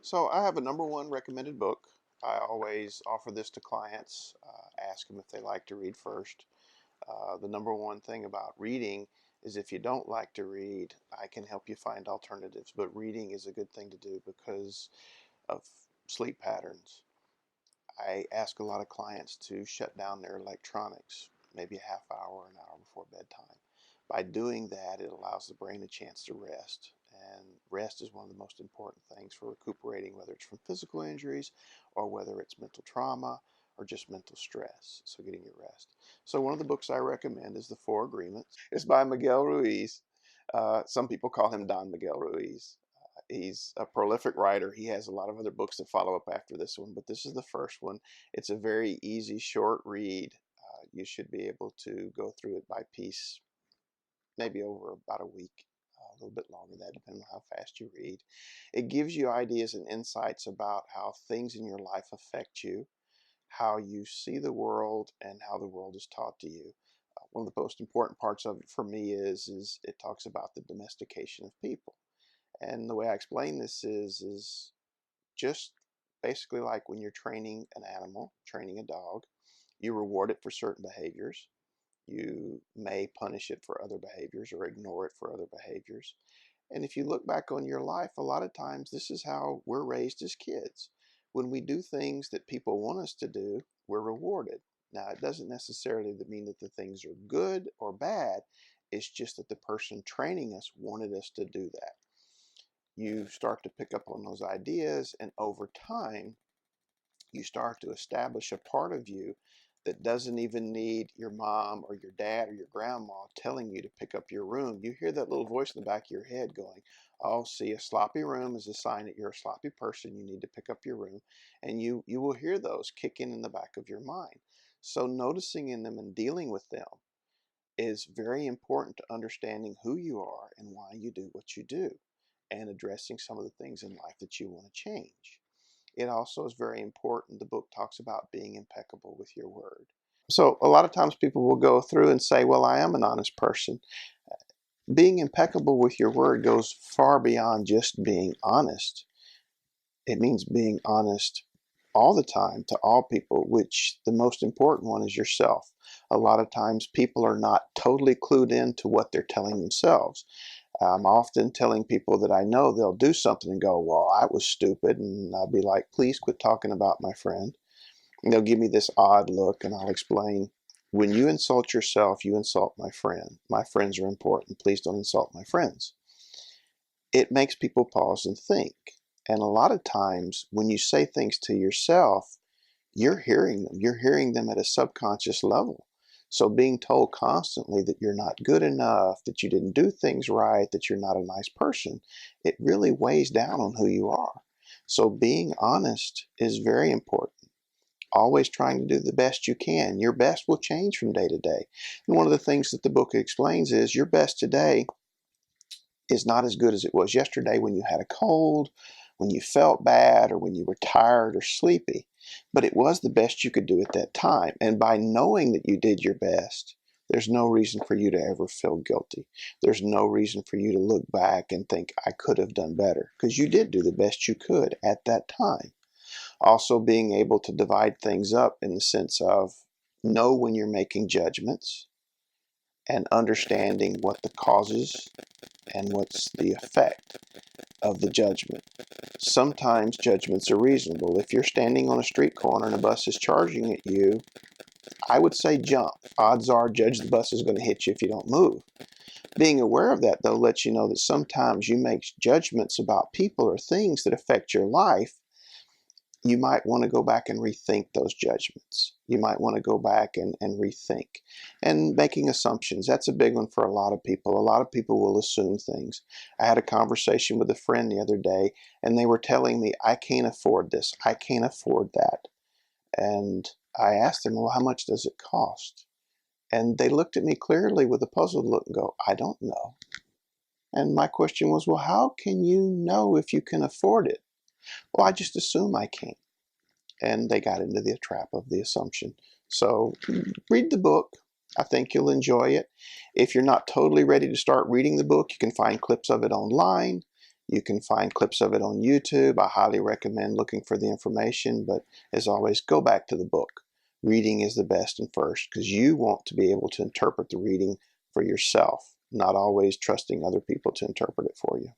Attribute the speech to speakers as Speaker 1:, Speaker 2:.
Speaker 1: So I have a number one recommended book. I always offer this to clients, ask them if they like to read first. The number one thing about reading is if you don't like to read, I can help you find alternatives. But reading is a good thing to do because of sleep patterns. I ask a lot of clients to shut down their electronics, maybe a half hour, an hour before bedtime. By doing that, it allows the brain a chance to rest. And rest is one of the most important things for recuperating, whether it's from physical injuries or whether it's mental trauma or just mental stress. So getting your rest. So one of the books I recommend is The Four Agreements. It's by Miguel Ruiz. Some people call him Don Miguel Ruiz. He's a prolific writer. He has a lot of other books that follow up after this one, but this is the first one. It's a very easy, short read. You should be able to go through it by piece, maybe over about a week, a little bit longer than that, depending on how fast you read. It gives you ideas and insights about how things in your life affect you, how you see the world, and how the world is taught to you. One of the most important parts of it for me is it talks about the domestication of people. And the way I explain this is just basically like when you're training an animal, training a dog, you reward it for certain behaviors. You may punish it for other behaviors or ignore it for other behaviors. And if you look back on your life, a lot of times this is how we're raised as kids. When we do things that people want us to do, we're rewarded. Now, it doesn't necessarily mean that the things are good or bad. It's just that the person training us wanted us to do that. You start to pick up on those ideas, and over time, you start to establish a part of you that doesn't even need your mom or your dad or your grandma telling you to pick up your room. You hear that little voice in the back of your head going, oh, see, a sloppy room is a sign that you're a sloppy person. You need to pick up your room. And you will hear those kicking in the back of your mind. So noticing in them and dealing with them is very important to understanding who you are and why you do what you do, and addressing some of the things in life that you want to change. It also is very important. The book talks about being impeccable with your word. So a lot of times people will go through and say, well, I am an honest person. Being impeccable with your word goes far beyond just being honest. It means being honest all the time to all people, which the most important one is yourself. A lot of times people are not totally clued in to what they're telling themselves. I'm often telling people that I know they'll do something and go, well, I was stupid. And I'll be like, please quit talking about my friend. And they'll give me this odd look, and I'll explain, when you insult yourself, you insult my friend. My friends are important. Please don't insult my friends. It makes people pause and think. And a lot of times when you say things to yourself, you're hearing them. You're hearing them at a subconscious level. So being told constantly that you're not good enough, that you didn't do things right, that you're not a nice person, it really weighs down on who you are. So being honest is very important. Always trying to do the best you can. Your best will change from day to day. And one of the things that the book explains is your best today is not as good as it was yesterday when you had a cold, when you felt bad, or when you were tired or sleepy. But it was the best you could do at that time. And by knowing that you did your best, there's no reason for you to ever feel guilty. There's no reason for you to look back and think, I could have done better, because you did do the best you could at that time. Also, being able to divide things up in the sense of know when you're making judgments and understanding what the causes and what's the effect of the judgment. Sometimes judgments are reasonable. If you're standing on a street corner and a bus is charging at you, I would say jump. Odds are judge the bus is going to hit you if you don't move. Being aware of that, though, lets you know that sometimes you make judgments about people or things that affect your life. You might want to go back and rethink those judgments. You might want to go back and rethink. And making assumptions, that's a big one for a lot of people. A lot of people will assume things. I had a conversation with a friend the other day, and they were telling me, I can't afford this, I can't afford that. And I asked them, well, how much does it cost? And they looked at me clearly with a puzzled look and go, I don't know. And my question was, well, how can you know if you can afford it? Well, I just assume I can't. And they got into the trap of the assumption. So read the book. I think you'll enjoy it. If you're not totally ready to start reading the book, you can find clips of it online. You can find clips of it on YouTube. I highly recommend looking for the information, but as always, go back to the book. Reading is the best and first, because you want to be able to interpret the reading for yourself, not always trusting other people to interpret it for you.